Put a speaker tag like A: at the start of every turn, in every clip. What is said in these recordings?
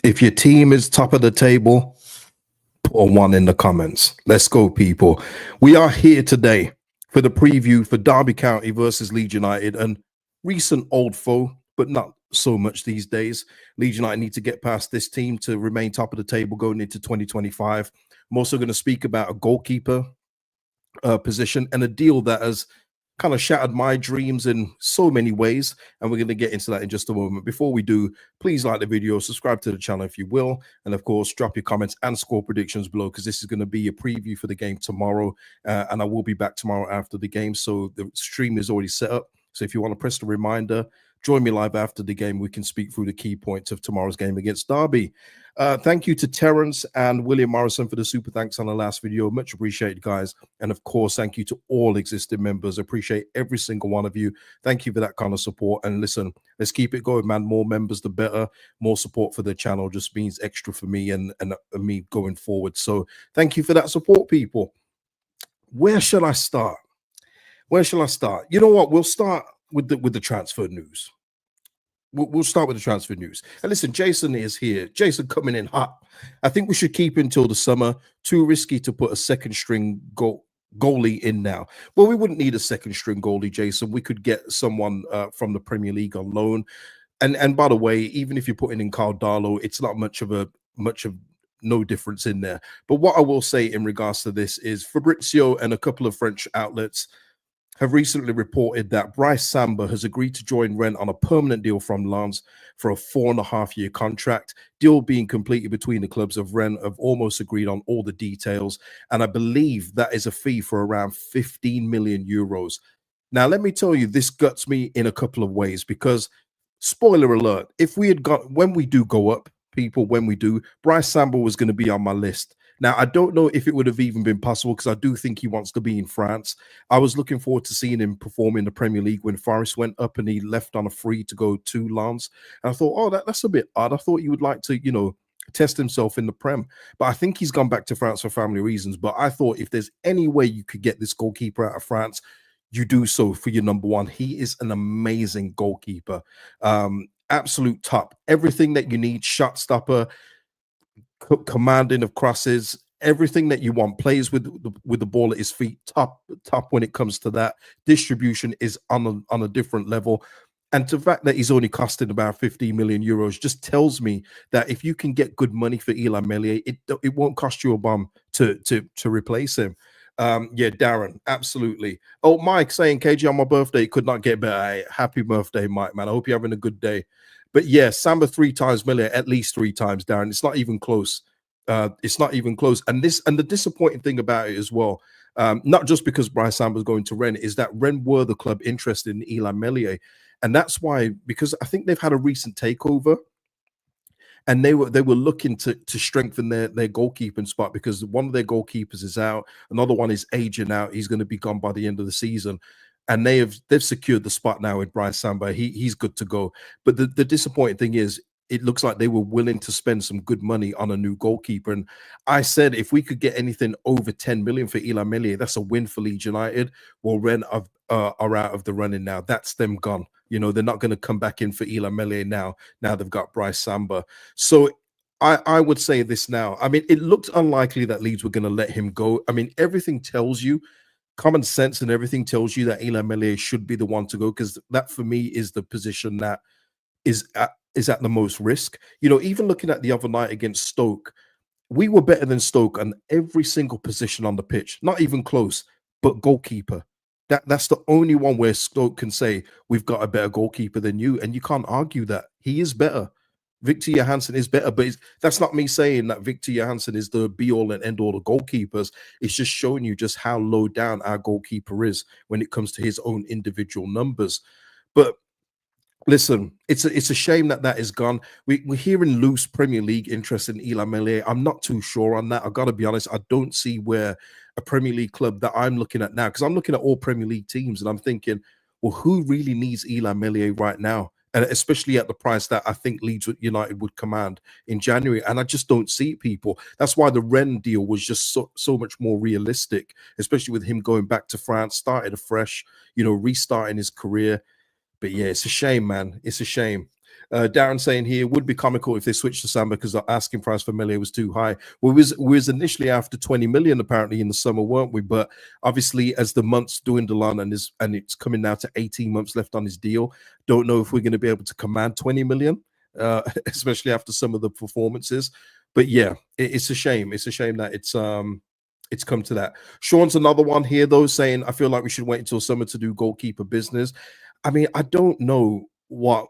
A: If your team is top of the table, put a one in the comments. Let's go, people. We are here today for the preview for Derby County versus Leeds United, and recent old foe, but not so much these days. Leeds United need to get past this team to remain top of the table going into 2025. I'm also going to speak about a goalkeeper position and a deal that has kind of shattered my dreams in so many ways, and we're going to get into that in just a moment. Before we do, please like the video, subscribe to the channel if you will, and of course drop your comments and score predictions below, because this is going to be a preview for the game tomorrow, and I will be back tomorrow after the game, so the stream is already set up. So if you want to press the reminder, join me live after the game. We can speak through the key points of tomorrow's game against Derby. Thank you to Terence and William Morrison for the super thanks on the last video. Much appreciated, guys. And of course, thank you to all existing members. Appreciate every single one of you. Thank you for that kind of support. And listen, let's keep it going, man. More members, the better. More support for the channel just means extra for me and me going forward. So thank you for that support, people. Where shall I start? Where shall I start? You know what? We'll start with the transfer news. We'll start with the transfer news. And listen, Jason is here. Jason coming in hot. I think we should keep until the summer. Too risky to put a second string goalie in now. Well, we wouldn't need a second string goalie, Jason. We could get someone from the Premier League on loan. And by the way, even if you're putting in Carl Darlow, it's not much of no difference in there. But what I will say in regards to this is Fabrizio and a couple of French outlets have recently reported that Bryce Samba has agreed to join Rennes on a permanent deal from Lens for a 4.5-year contract. Deal being completed between the clubs of Rennes have almost agreed on all the details, and I believe that is a fee for around 15 million euros. Now, let me tell you, this guts me in a couple of ways, because, spoiler alert, if we had when we do go up, people, when we do, Bryce Samba was going to be on my list. Now, I don't know if it would have even been possible, because I do think he wants to be in France. I was looking forward to seeing him perform in the Premier League when Forest went up and he left on a free to go to Lens. And I thought, oh, that's a bit odd. I thought you would like to, test himself in the Prem. But I think he's gone back to France for family reasons. But I thought if there's any way you could get this goalkeeper out of France, you do so for your number one. He is an amazing goalkeeper. Absolute top. Everything that you need, shot stopper, commanding of crosses, everything that you want. Plays with the ball at his feet, top when it comes to that. Distribution is on a different level. And the fact that he's only costing about 15 million euros just tells me that if you can get good money for Illan Meslier, it won't cost you a bomb to replace him. Yeah, Darren, absolutely. Oh, Mike saying, KG, on my birthday, could not get better. Hey, happy birthday, Mike, man. I hope you're having a good day. But yeah, Samba 3 times, Meslier at least 3 times, Darren. It's not even close. It's not even close. And the disappointing thing about it as well, not just because Bryce Samba is going to Rennes, is that Rennes were the club interested in Illan Meslier. And that's why, because I think they've had a recent takeover, and they were looking to strengthen their goalkeeping spot, because one of their goalkeepers is out, another one is aging out. He's going to be gone by the end of the season. And they've secured the spot now with Bryce Samba. He's good to go. But the disappointing thing is, it looks like they were willing to spend some good money on a new goalkeeper. And I said, if we could get anything over 10 million for Illan Meslier, that's a win for Leeds United. Well, Rennes are out of the running now. That's them gone. They're not going to come back in for Illan Meslier now. Now they've got Bryce Samba. So I would say this now. I mean, it looked unlikely that Leeds were going to let him go. I mean, everything tells you, common sense and everything tells you that Illan Meslier should be the one to go, because that for me is the position that is at the most risk. Even looking at the other night against Stoke, we were better than Stoke on every single position on the pitch, not even close. But goalkeeper, that's the only one where Stoke can say we've got a better goalkeeper than you, and you can't argue that. He is better. Victor Johansson is better, but that's not me saying that Victor Johansson is the be-all and end-all of goalkeepers. It's just showing you just how low down our goalkeeper is when it comes to his own individual numbers. But listen, it's a shame that is gone. We're hearing loose Premier League interest in Illan Meslier. I'm not too sure on that. I've got to be honest. I don't see where a Premier League club that I'm looking at now, because I'm looking at all Premier League teams, and I'm thinking, well, who really needs Illan Meslier right now? And especially at the price that I think Leeds United would command in January. And I just don't see people. That's why the Rennes deal was just so much more realistic, especially with him going back to France, started afresh, restarting his career. But yeah, it's a shame, man. It's a shame. Darren saying here, would be comical if they switched to Samba because the asking price for Meslier was too high. We was initially after 20 million apparently in the summer, weren't we? But obviously, as the months dwindle on and it's coming now to 18 months left on his deal, don't know if we're going to be able to command 20 million, especially after some of the performances. But yeah, it's a shame. It's a shame that it's come to that. Sean's another one here though, saying I feel like we should wait until summer to do goalkeeper business. I mean, I don't know what.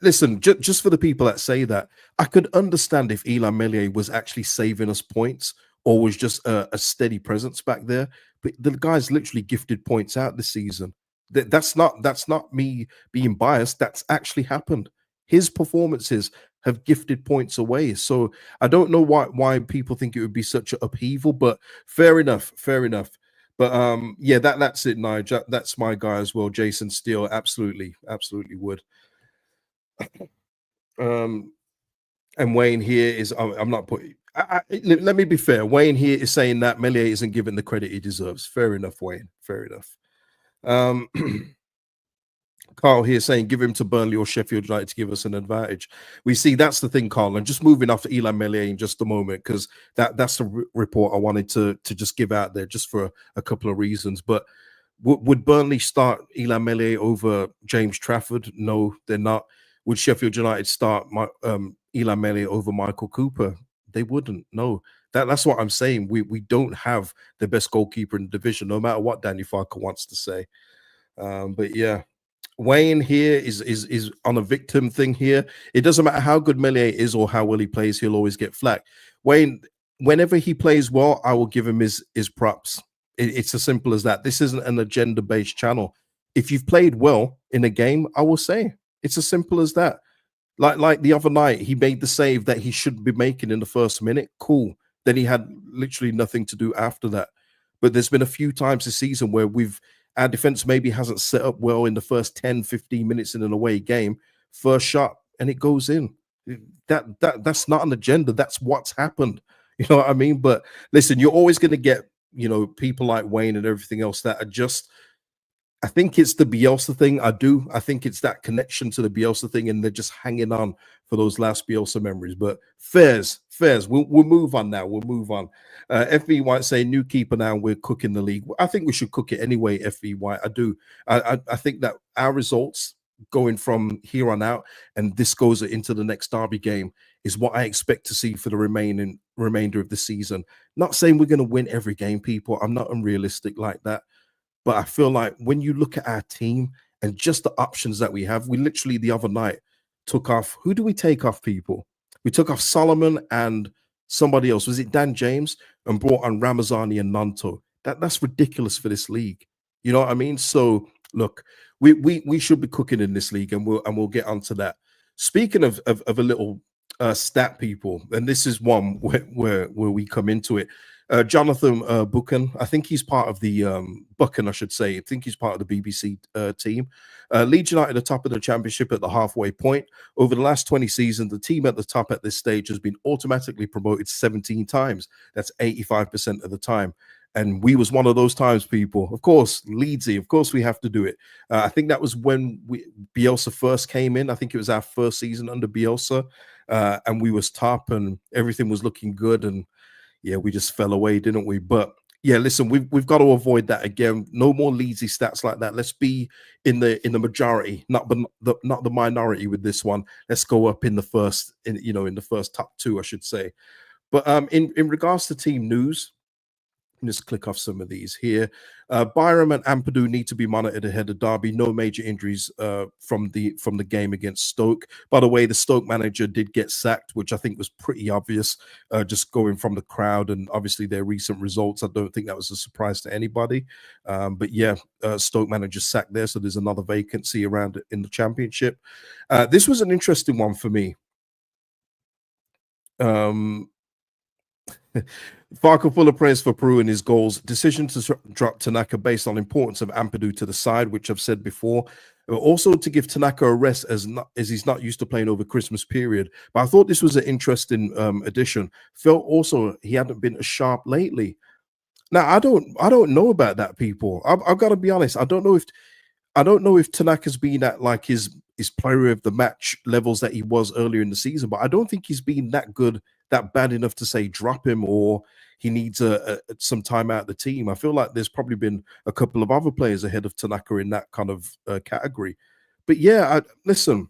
A: Listen, just for the people that say that, I could understand if Illan Meslier was actually saving us points or was just a steady presence back there. But the guy's literally gifted points out this season. That's not me being biased. That's actually happened. His performances have gifted points away. So I don't know why people think it would be such an upheaval, but fair enough, fair enough. But yeah, that's it, Nigel. That's my guy as well, Jason Steele. Absolutely, absolutely would. Um, and Wayne here is, I'm not putting, let me be fair. Wayne here is saying that Meslier isn't given the credit he deserves. Fair enough, Wayne. Fair enough. Carl here saying give him to Burnley or Sheffield United to give us an advantage. We see that's the thing, Carl. And just moving off to Illan Meslier in just a moment, because that's the report I wanted to just give out there just for a couple of reasons. But would Burnley start Illan Meslier over James Trafford? No, they're not. Would Sheffield United start Illan Meslier over Michael Cooper? They wouldn't. No, that's what I'm saying. We don't have the best goalkeeper in the division, no matter what Danny Farker wants to say. But yeah, Wayne here is on a victim thing here. It doesn't matter how good Meslier is or how well he plays, he'll always get flack. Wayne, whenever he plays well, I will give him his props. It's as simple as that. This isn't an agenda-based channel. If you've played well in a game, I will say it's as simple as that. Like the other night, he made the save that he should be making in the first minute. Cool. Then he had literally nothing to do after that. But there's been a few times this season where our defense maybe hasn't set up well in the first 10, 15 minutes in an away game. First shot, and it goes in. That's not an agenda. That's what's happened. You know what I mean? But listen, you're always going to get, people like Wayne and everything else that are just, I think it's the Bielsa thing. I think it's that connection to the Bielsa thing, and they're just hanging on for those last Bielsa memories. But fairs. We'll move on now. We'll move on. FV White saying new keeper now. We're cooking the league. I think we should cook it anyway. FV White. I do. I think that our results going from here on out, and this goes into the next derby game, is what I expect to see for the remainder of the season. Not saying we're going to win every game, people. I'm not unrealistic like that. But I feel like when you look at our team and just the options that we have, we literally the other night took off. Who do we take off, people? We took off Solomon and somebody else. Was it Dan James? And brought on Ramazani and Nanto. That's ridiculous for this league. You know what I mean? So look, we should be cooking in this league, and we'll get onto that. Speaking of a little stat, people, and this is one where we come into it. Jonathan Buchan, I think he's part of the Buchan, I should say. I think he's part of the BBC team. Leeds United at the top of the championship at the halfway point. Over the last 20 seasons, the team at the top at this stage has been automatically promoted 17 times. That's 85% of the time. And we was one of those times, people. Of course, Leedsy, of course we have to do it. I think that was when Bielsa first came in. I think it was our first season under Bielsa. And we was top and everything was looking good. And yeah, we just fell away, didn't we? But yeah, listen, we've got to avoid that again. No more Leedsy stats like that. Let's be in the majority, not the minority with this one. Let's go up in the first, in the first top two, I should say. But in regards to team news, just click off some of these here. Byram and Ampadu need to be monitored ahead of Derby. No major injuries from the game against Stoke. By the way, the Stoke manager did get sacked, which I think was pretty obvious, just going from the crowd and obviously their recent results. I don't think that was a surprise to anybody. But yeah, Stoke manager sacked there, so there's another vacancy around in the Championship. This was an interesting one for me. Farker full of praise for Peru and his goals. Decision to drop Tanaka based on importance of Ampadu to the side, which I've said before. Also to give Tanaka a rest as he's not used to playing over Christmas period. But I thought this was an interesting addition. Felt also he hadn't been as sharp lately. Now I don't know about that, people. I've got to be honest. I don't know if Tanaka's been at like his his player of the match levels that he was earlier in the season, but I don't think he's been that good, that bad enough to say drop him or he needs some time out of the team. I feel like there's probably been a couple of other players ahead of Tanaka in that kind of category. But yeah, listen,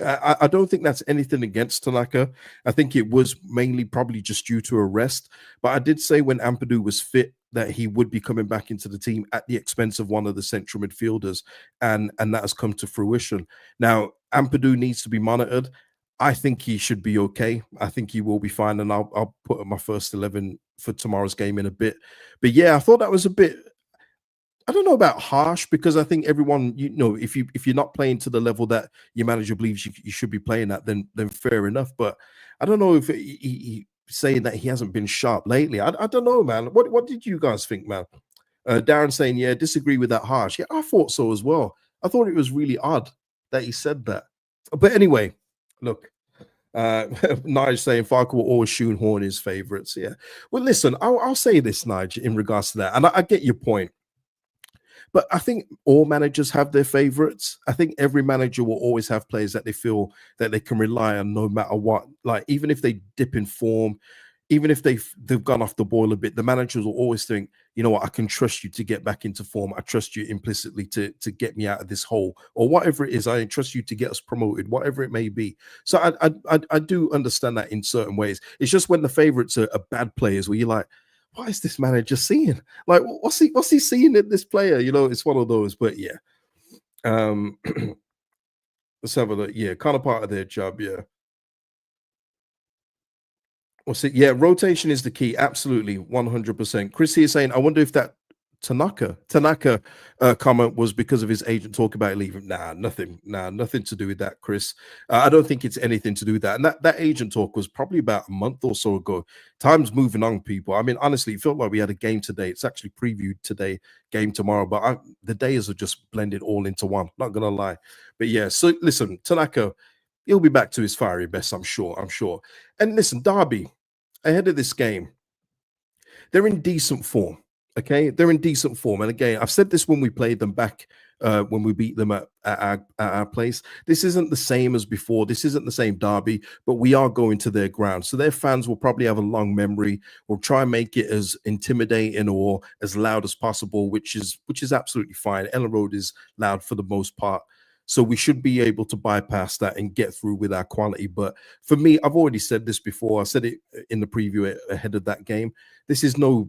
A: I don't think that's anything against Tanaka. I think it was mainly probably just due to a rest. But I did say when Ampadu was fit that he would be coming back into the team at the expense of one of the central midfielders, and that has come to fruition. Now Ampadu needs to be monitored. I think he should be okay. I think he will be fine, and I'll put up my first 11 for tomorrow's game in a bit. But yeah, I thought that was a bit. I don't know about harsh because I think everyone, if you're not playing to the level that your manager believes you should be playing at, then fair enough. But I don't know if he saying that he hasn't been sharp lately. I don't know, man. What did you guys think, man? Darren saying, yeah, disagree with that harsh. Yeah, I thought so as well. I thought it was really odd that he said that. But anyway, look, Nigel saying Farker will always shoehorn his favorites. Yeah. Well, listen, I'll say this, Nigel, in regards to that, and I get your point. But I think all managers have their favorites. I think every manager will always have players that they feel that they can rely on no matter what. Like even if they dip in form, even if they've gone off the boil a bit, the managers will always think, you know what, I can trust you to get back into form. I trust you implicitly to get me out of this hole or whatever it is. I trust you to get us promoted, whatever it may be. So I do understand that in certain ways. It's just when the favorites are bad players where you're like, what is this manager seeing? Like, what's he seeing in this player? You know, it's one of those. But yeah, let's have a look. Yeah, kind of part of their job. Yeah. What's it? Yeah, rotation is the key. Absolutely, 100%. Chris here saying, I wonder if that Tanaka comment was because of his agent talking about leaving. Nah, nothing. Nah, nothing to do with that, Chris. I don't think it's anything to do with that. And that agent talk was probably about a month or so ago. Time's moving on, people. I mean, honestly, it felt like we had a game today. It's actually previewed today, game tomorrow. But the days are just blended all into one. Not gonna lie. But yeah, so listen, Tanaka, he'll be back to his fiery best, I'm sure. I'm sure. And listen, Derby, ahead of this game, they're in decent form. Okay, they're in decent form. And again, I've said this when we played them back when we beat them at our place. This isn't the same as before. This isn't the same Derby, but we are going to their ground. So their fans will probably have a long memory. We'll try and make it as intimidating or as loud as possible, which is absolutely fine. Ellen Road is loud for the most part. So we should be able to bypass that and get through with our quality. But for me, I've already said this before. I said it in the preview ahead of that game. This is no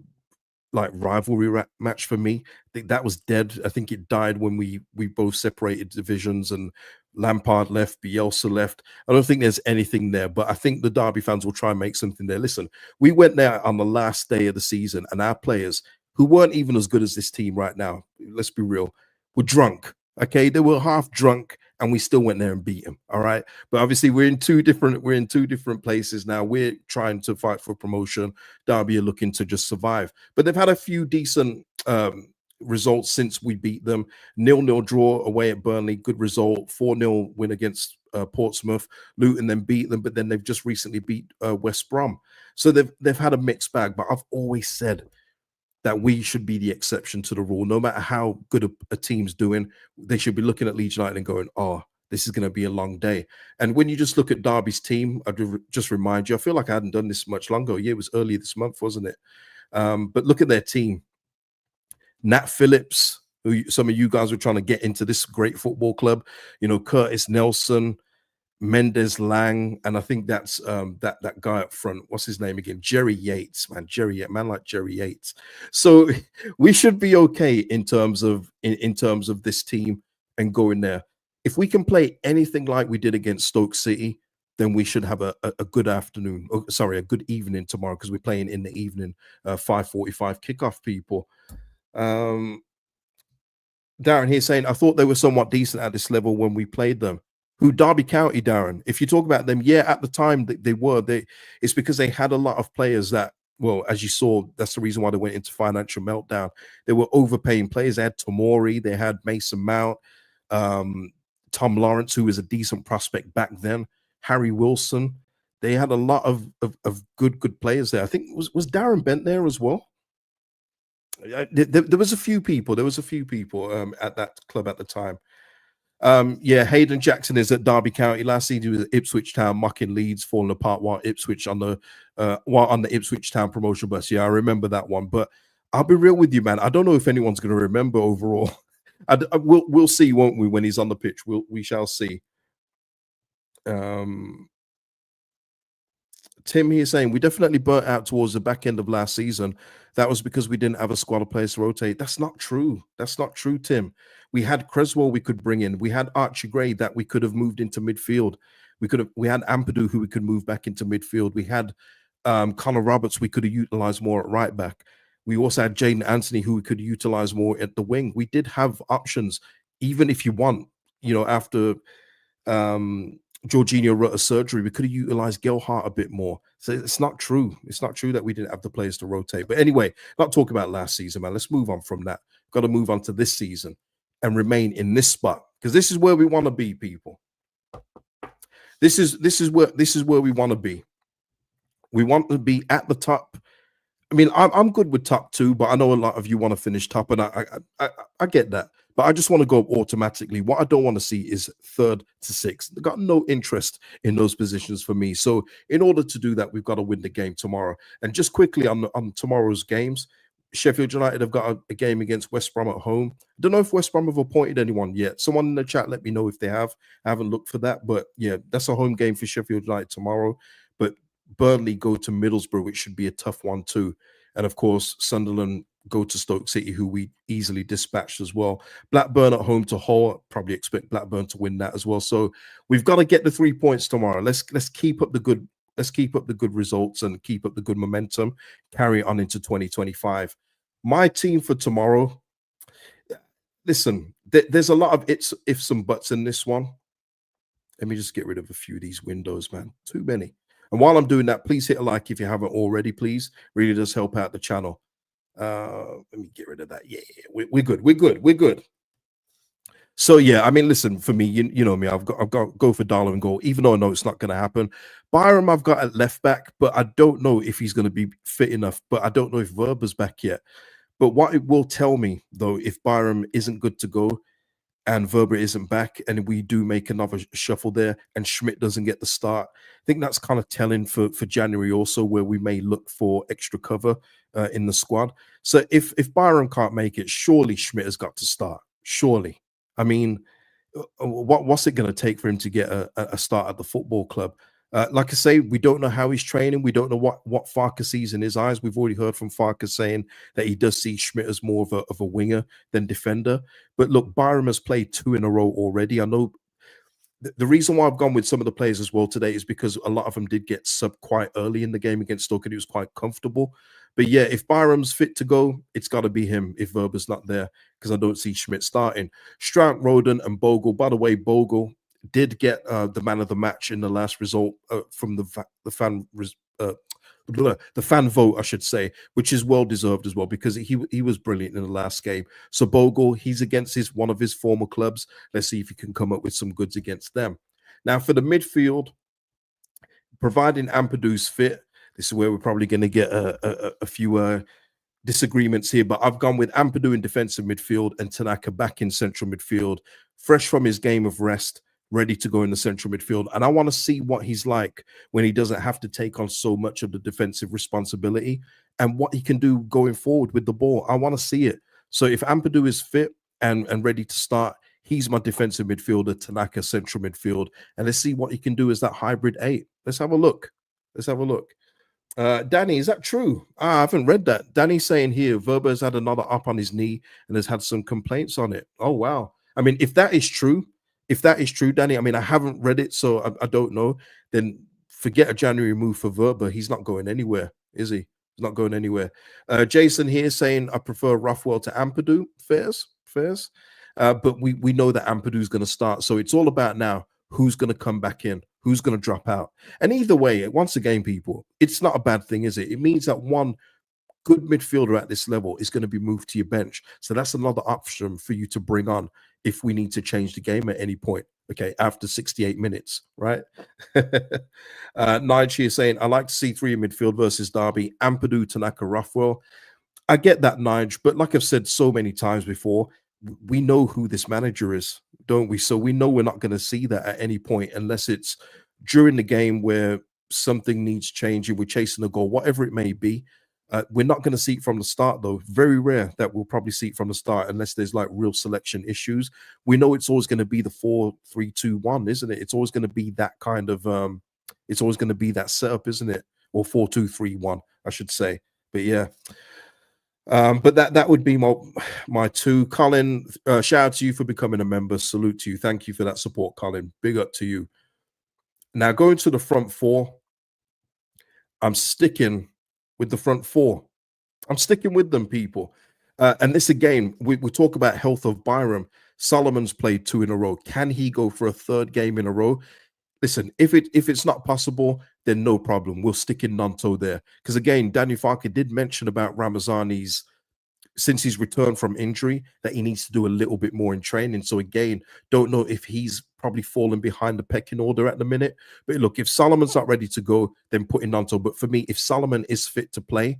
A: like rivalry match for me. I think that was dead. I think it died when we both separated divisions and Lampard left, Bielsa left. I don't think there's anything there, but I think the Derby fans will try and make something there. Listen, we went there on the last day of the season, and our players, who weren't even as good as this team right now, let's be real, were drunk. Okay, they were half drunk, and we still went there and beat them. All right, but obviously we're in two different places now. We're trying to fight for promotion. Derby are looking to just survive, but they've had a few decent results since we beat them. 0-0 draw away at Burnley, good result. 4-0 win against Portsmouth. Luton then beat them, but then they've just recently beat West Brom. So they've had a mixed bag. But I've always said that we should be the exception to the rule. No matter how good a team's doing, they should be looking at Leeds United and going, oh, this is going to be a long day. And when you just look at Derby's team, I'd just remind you, I feel like I hadn't done this much longer. Yeah, it was earlier this month, wasn't it? But look at their team. Nat Phillips, who some of you guys were trying to get into this great football club, Curtis Nelson, Mendes Lang, and I think that's that guy up front. What's his name again? Jerry Yates, man. Man like Jerry Yates. So we should be okay in terms of in terms of this team and going there. If we can play anything like we did against Stoke City, then we should have a good afternoon. Oh, sorry, a good evening tomorrow because we're playing in the evening, 5:45 kickoff. People. Um, Darren here saying, I thought they were somewhat decent at this level when we played them. Who Derby County, Darren? If you talk about them, yeah, at the time they were. It's because they had a lot of players that, well, as you saw, that's the reason why they went into financial meltdown. They were overpaying players. They had Tomori, they had Mason Mount, Tom Lawrence, who was a decent prospect back then, Harry Wilson. They had a lot of good players there. I think was Darren Bent there as well. There was a few people. There was a few people at that club at the time. Yeah, Hayden Jackson is at Derby County. Last season he was at Ipswich Town, mucking Leeds, falling apart while on the Ipswich Town promotion bus. Yeah, I remember that one. But I'll be real with you, man. I don't know if anyone's going to remember overall. We'll see, won't we? When he's on the pitch, we shall see. Um, Tim here saying we definitely burnt out towards the back end of last season. That was because we didn't have a squad of players to rotate. That's not true. That's not true, Tim. We had Creswell we could bring in. We had Archie Gray that we could have moved into midfield. We had Ampadu who we could move back into midfield. We had Connor Roberts we could have utilized more at right back. We also had Jaden Anthony who we could utilize more at the wing. We did have options, even if you want, after Jorginho wrote a surgery, we could have utilized Gelhart a bit more. So it's not true. It's not true that we didn't have the players to rotate. But anyway, not talk about last season, man. Let's move on from that. Got to move on to this season and remain in this spot because this is where we want to be, people. This is where we want to be. We want to be at the top. I mean, I'm good with top two, but I know a lot of you want to finish top, and I get that. But I just want to go automatically. What I don't want to see is third to sixth. They've got no interest in those positions for me. So in order to do that, we've got to win the game tomorrow. And just quickly on tomorrow's games, Sheffield United have got a game against West Brom at home. I don't know if West Brom have appointed anyone yet. Someone in the chat, let me know if they have. I haven't looked for that. But yeah, that's a home game for Sheffield United tomorrow. But Burnley go to Middlesbrough, which should be a tough one too. And of course, Sunderland go to Stoke City, who we easily dispatched as well. Blackburn at home to Hull. Probably expect Blackburn to win that as well. So we've got to get the 3 points tomorrow. Let's keep up the good. Let's keep up the good results and keep up the good momentum. Carry on into 2025. My team for tomorrow. Listen, there's a lot of ifs and buts in this one. Let me just get rid of a few of these windows, man. Too many. And while I'm doing that, please hit a like if you haven't already, please. Really does help out the channel. Let me get rid of that. Yeah, we're good. We're good. We're good. So yeah, I mean, listen, for me, you know me, I've got go for Darlow and goal, even though I know it's not going to happen. Byram, I've got at left back, but I don't know if he's going to be fit enough. But I don't know if Verba's back yet. But what it will tell me, though, if Byram isn't good to go, and Verba isn't back, and we do make another shuffle there, and Schmidt doesn't get the start, I think that's kind of telling for January also, where we may look for extra cover in the squad. So if Byron can't make it, surely Schmidt has got to start. Surely. I mean, what's it going to take for him to get a start at the football club? Like I say, we don't know how he's training. We don't know what Farke sees in his eyes. We've already heard from Farke saying that he does see Schmidt as more of a winger than defender. But look, Byram has played 2 in a row already. I know the reason why I've gone with some of the players as well today is because a lot of them did get sub quite early in the game against Stoke, and he was quite comfortable. But yeah, if Byram's fit to go, it's got to be him if Verba's not there, because I don't see Schmidt starting. Strout, Roden, and Bogle. By the way, Bogle did get the man of the match in the last result from the fan vote, I should say, which is well deserved as well, because he was brilliant in the last game. So Bogle, he's against one of his former clubs. Let's see if he can come up with some goods against them. Now for the midfield, providing Ampadu's fit, this is where we're probably going to get a few disagreements here, but I've gone with Ampadu in defensive midfield and Tanaka back in central midfield, fresh from his game of rest, ready to go in the central midfield. And I want to see what he's like when he doesn't have to take on so much of the defensive responsibility and what he can do going forward with the ball. I want to see it. So if Ampadu is fit and ready to start, he's my defensive midfielder, Tanaka central midfield. And let's see what he can do as that hybrid 8. Let's have a look. Let's have a look. Danny, is that true? I haven't read that. Danny's saying here, Verba has had another up on his knee and has had some complaints on it. Oh, wow. I mean, if that is true, Danny, I mean, I haven't read it, so I don't know. Then forget a January move for Verba. He's not going anywhere, is he? He's not going anywhere. Jason here saying, I prefer Rothwell to Ampadu. Fairs. But we know that Ampadu is going to start. So it's all about now who's going to come back in, who's going to drop out. And either way, once again, people, it's not a bad thing, is it? It means that one good midfielder at this level is going to be moved to your bench. So that's another option for you to bring on if we need to change the game at any point. Okay, after 68 minutes, right? Nige here saying, I like to see 3 in midfield versus Derby, Ampadu, Tanaka, Rothwell. I get that, Nige, but like I've said so many times before, we know who this manager is, don't we? So we know we're not going to see that at any point unless it's during the game where something needs changing, we're chasing a goal, whatever it may be. We're not going to see it from the start, though. Very rare that we'll probably see it from the start, unless there's like real selection issues. We know it's always going to be the 4-3-2-1, isn't it? It's always going to be that kind of it's always going to be that setup, isn't it? Or 4-2-3-1, I should say. But yeah. But that would be my two. Colin, shout out to you for becoming a member. Salute to you. Thank you for that support, Colin. Big up to you. Now going to the front four, I'm sticking with the front four. I'm sticking with them, people. And this again, we talk about health of Byram. Solomon's played 2 in a row. Can he go for a third game in a row? Listen, if it's not possible, then no problem. We'll stick in Nanto there. Because again, Daniel Farke did mention about Ramazani's, since he's returned from injury, that he needs to do a little bit more in training. So again, don't know if he's probably falling behind the pecking order at the minute. But look, if Solomon's not ready to go, then put in Nanto. But for me, if Solomon is fit to play,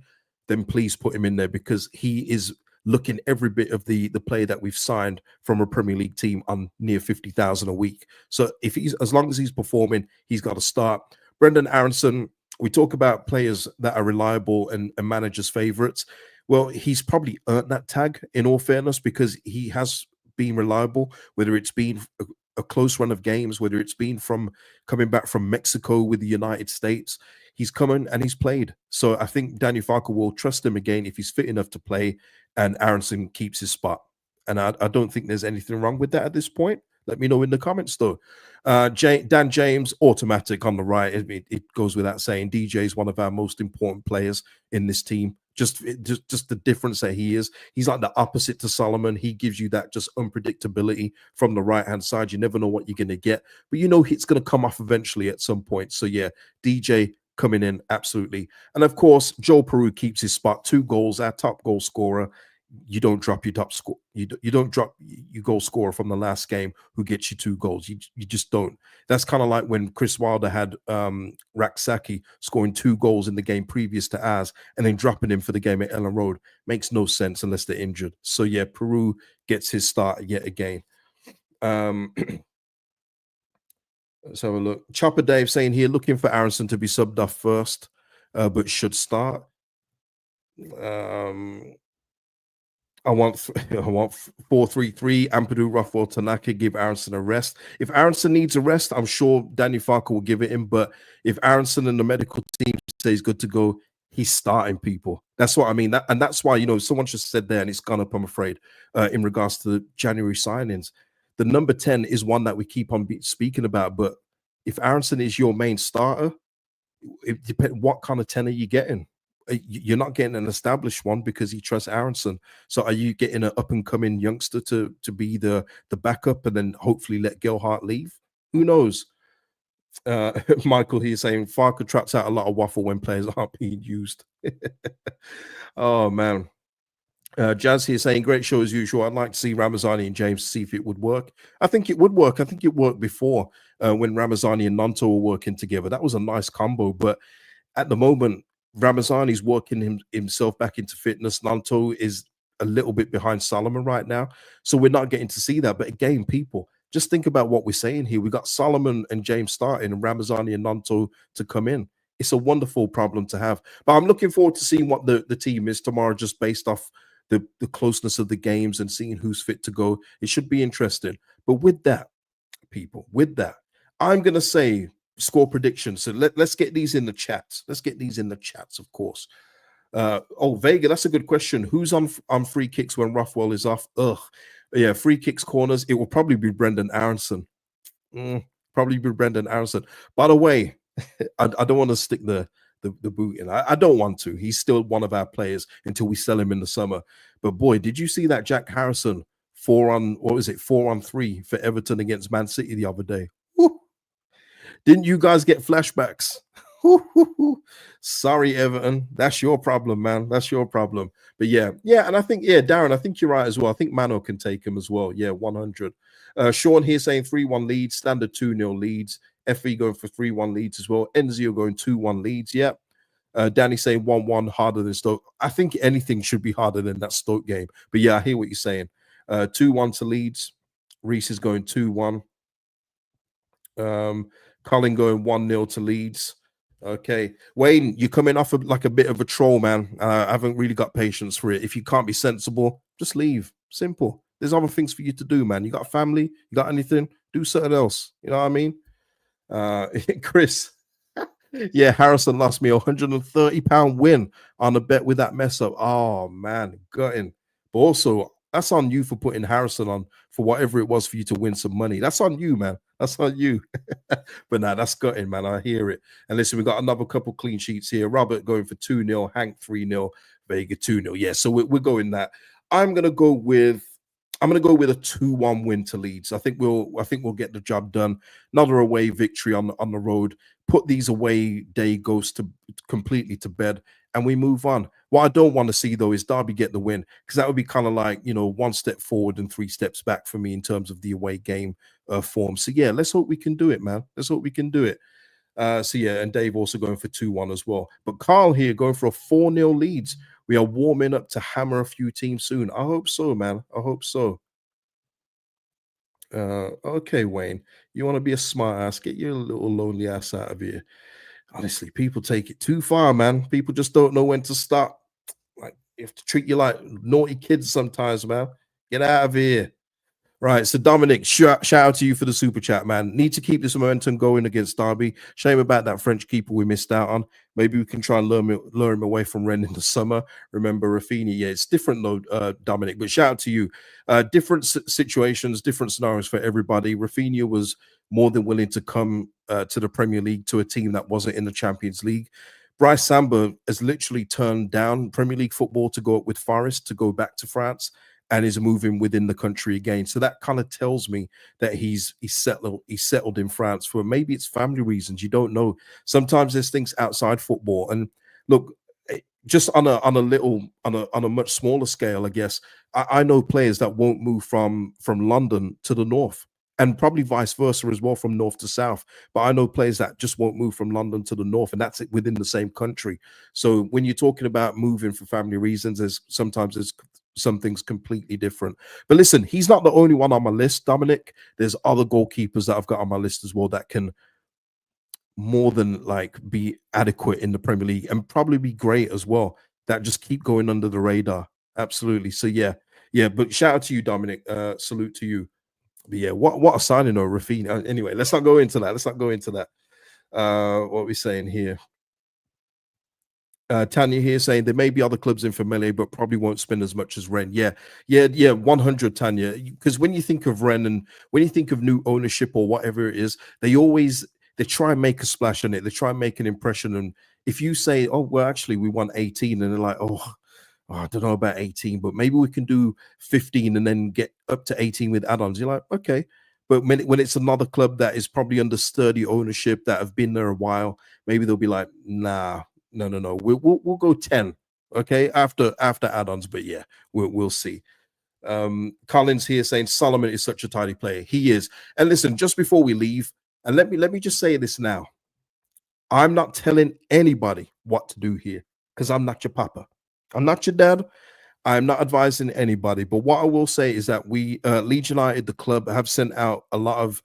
A: then please put him in there, because he is looking every bit of the player that we've signed from a Premier League team on near 50,000 a week. So if he's, as long as he's performing, he's got to start. Brendan Aronson, we talk about players that are reliable and managers' favorites. Well, he's probably earned that tag, in all fairness, because he has been reliable, whether it's been a close run of games, whether it's been from coming back from Mexico with the United States. He's come in and he's played. So I think Daniel Farke will trust him again if he's fit enough to play, and Aronson keeps his spot. And I don't think there's anything wrong with that at this point. Let me know in the comments, though. Dan James, automatic on the right. It goes without saying. DJ is one of our most important players in this team. Just the difference that he is. He's like the opposite to Solomon. He gives you that just unpredictability from the right-hand side. You never know what you're going to get. But you know it's going to come off eventually at some point. So, yeah, DJ coming in, absolutely. And, of course, Joel Peru keeps his spot. 2 goals, our top goal scorer. You don't drop your top score. You don't drop your goal scorer from the last game who gets you 2 goals. You just don't. That's kind of like when Chris Wilder had Raksaki scoring 2 goals in the game previous to ours and then dropping him for the game at Ellen Road. Makes no sense unless they're injured. So yeah, Peru gets his start yet again. Let's have a look. Chopper Dave saying here, looking for Aronson to be subbed off first, but should start. I want 4-3-3. Ampadu, Ruffalo, Tanaka, give Aronson a rest. If Aronson needs a rest, I'm sure Daniel Farke will give it him. But if Aronson and the medical team say he's good to go, he's starting, people. That's what I mean. And that's why, someone just said there, and it's gone up, I'm afraid, in regards to the January signings. The number 10 is one that we keep on speaking about. But if Aronson is your main starter, it depends what kind of 10 are you getting. You're not getting an established one because he trusts Aronson. So are you getting an up-and-coming youngster to be the backup and then hopefully let Gelhardt leave? Who knows? Michael here saying Farke traps out a lot of waffle when players aren't being used. Oh, man. Jazz here saying, great show as usual. I'd like to see Ramazani and James to see if it would work. I think it would work. I think it worked before when Ramazani and Nanto were working together. That was a nice combo. But at the moment, Ramazani's working himself back into fitness. Nanto is a little bit behind Solomon right now. So we're not getting to see that. But again, people, just think about what we're saying here. We got Solomon and James starting and Ramazani and Nanto to come in. It's a wonderful problem to have. But I'm looking forward to seeing what the team is tomorrow, just based off the closeness of the games and seeing who's fit to go. It should be interesting. But with that, people, I'm going to say score predictions. So let's get these in the chats. Let's get these in the chats, of course. Vega, that's a good question. Who's on free kicks when Ruffalo is off? Yeah, free kicks, corners. It will probably be Brendan Aronson. Probably be Brendan Aronson. By the way, I don't want to stick the boot in. I don't want to. He's still one of our players until we sell him in the summer. But boy, did you see that Jack Harrison 4-on-3 for Everton against Man City the other day? Woo. Didn't you guys get flashbacks? Sorry, Everton. That's your problem, man. That's your problem. But yeah. And I think, Darren, I think you're right as well. I think Mano can take him as well. Yeah, 100. Sean here saying 3-1 Leeds, standard 2-0 Leeds. FE going for 3-1 Leeds as well. Enzio going 2-1 Leeds. Yeah. Danny saying 1-1 harder than Stoke. I think anything should be harder than that Stoke game. But yeah, I hear what you're saying. 2-1 to Leeds. Reese is going 2-1. Colin going 1-0 to Leeds. Okay, Wayne, you're coming off like a bit of a troll, man. I haven't really got patience for it. If you can't be sensible, just leave. Simple. There's other things for you to do, man. You got a family? You got anything? Do something else. You know what I mean? Chris, yeah, Harrison lost me a £130 win on a bet with that mess up. Oh man, gutting. But also, that's on you for putting Harrison on for whatever it was for you to win some money. That's on you, man. That's on you. But nah, that's gutting, man. I hear it. And listen, we got another couple clean sheets here. Robert going for 2-0, Hank 3-0, Vega 2-0. Yeah, so we're going that. I'm gonna go with a 2-1 win to Leeds. I think we'll get the job done. Another away victory on the road. Put these away day goes to completely to bed, and we move on. What I don't want to see though is Derby get the win, because that would be kind of like, you know, 1 step forward and 3 steps back for me in terms of the away game form. So yeah, let's hope we can do it, man. Let's hope we can do it. So yeah, and Dave also going for 2-1 as well. But Carl here going for a 4-0 Leeds. We are warming up to hammer a few teams soon. I hope so, man. I hope so. Okay, Wayne, you want to be a smart ass? Get your little lonely ass out of here. Honestly, people take it too far, man. People just don't know when to stop. Like, you have to treat you like naughty kids sometimes, man. Get out of here. Right, so Dominic, shout out to you for the super chat, man. Need to keep this momentum going against Derby. Shame about that French keeper we missed out on. Maybe we can try and lure him away from Rennes in the summer. Remember Rafinha? Yeah, it's different though, Dominic. But shout out to you. Different situations, different scenarios for everybody. Rafinha was more than willing to come to the Premier League to a team that wasn't in the Champions League. Bryce Samba has literally turned down Premier League football to go up with Forest, to go back to France, and is moving within the country again. So that kind of tells me that he's settled in France for, maybe it's family reasons. You don't know. Sometimes there's things outside football. And look, just on a much smaller scale, I guess, I know players that won't move from London to the north, and probably vice versa as well, from north to south. But I know players that just won't move from London to the north, and that's it within the same country. So when you're talking about moving for family reasons, there's some things completely different. But listen, he's not the only one on my list, Dominic. There's other goalkeepers that I've got on my list as well that can more than like be adequate in the Premier League, and probably be great as well, that just keep going under the radar. Absolutely. So yeah. But shout out to you, Dominic. Salute to you. But yeah, what a signing, though, Rafinha. Anyway, let's not go into that. What are we saying here? Tanya here saying there may be other clubs in Familiar, but probably won't spend as much as Rennes. Yeah, 100, Tanya. Because when you think of Rennes and when you think of new ownership or whatever it is, they try and make a splash on it. They try and make an impression. And if you say, oh, well, actually, we won 18, and they're like, oh, I don't know about 18, but maybe we can do 15 and then get up to 18 with add-ons. You're like, okay. But when it's another club that is probably under sturdy ownership, that have been there a while, maybe they'll be like, nah, no. We'll go 10, okay, after add-ons. But yeah, we'll see. Collins here saying Solomon is such a tidy player. He is. And listen, just before we leave, and let me just say this now. I'm not telling anybody what to do here, because I'm not your papa. I'm not your dad. I'm not advising anybody. But what I will say is that we, Leeds United, the club, have sent out a lot of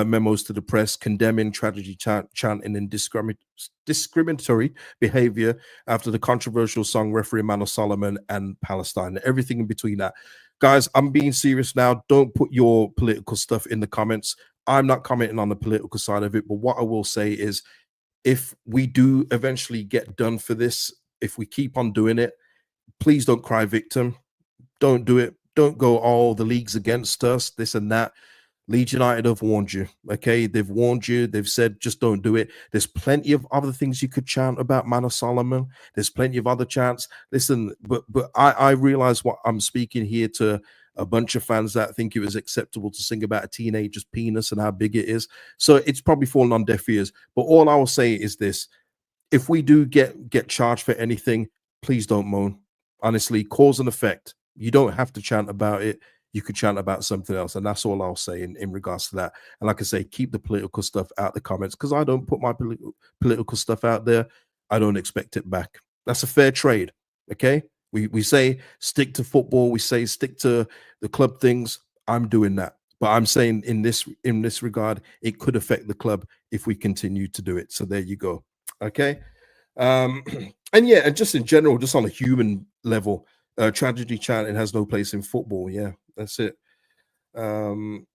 A: memos to the press condemning tragedy chanting and discriminatory behavior after the controversial song referee Emmanuel Solomon and Palestine, and everything in between that. Guys, I'm being serious now. Don't put your political stuff in the comments. I'm not commenting on the political side of it. But what I will say is, if we do eventually get done for this, if we keep on doing it, please don't cry victim. Don't do it. Don't go, oh, the league's against us, this and that. Leeds United have warned you, okay? They've warned you. They've said, just don't do it. There's plenty of other things you could chant about Manor Solomon. There's plenty of other chants. Listen, but I realize what I'm speaking here to a bunch of fans that think it was acceptable to sing about a teenager's penis and how big it is. So it's probably fallen on deaf ears. But all I will say is this: if we do get charged for anything, please don't moan. Honestly, cause and effect. You don't have to chant about it. You could chant about something else. And that's all I'll say in regards to that. And like I say, keep the political stuff out the comments, because I don't put my political stuff out there. I don't expect it back. That's a fair trade. Okay. We say stick to football. We say stick to the club things. I'm doing that. But I'm saying in this regard, it could affect the club if we continue to do it. So there you go. Okay. Um, and yeah, and just in general, just on a human level, tragedy chanting has no place in football. Yeah, that's it. Um,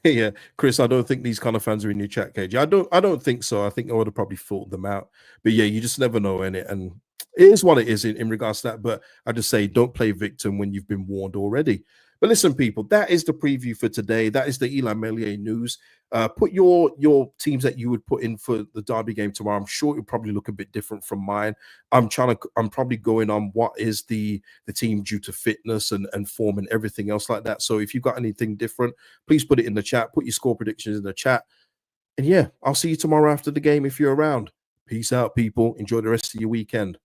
A: yeah, Chris, I don't think these kind of fans are in your chat cage. I don't think so. I think I would have probably thought them out. But yeah, you just never know in it. And it is what it is in regards to that. But I just say don't play victim when you've been warned already. But listen, people, that is the preview for today. That is the Illan Meslier news. Put your teams that you would put in for the Derby game tomorrow. I'm sure it'll probably look a bit different from mine. I'm probably going on what is the team due to fitness and form and everything else like that. So if you've got anything different, please put it in the chat. Put your score predictions in the chat. And yeah, I'll see you tomorrow after the game if you're around. Peace out, people. Enjoy the rest of your weekend.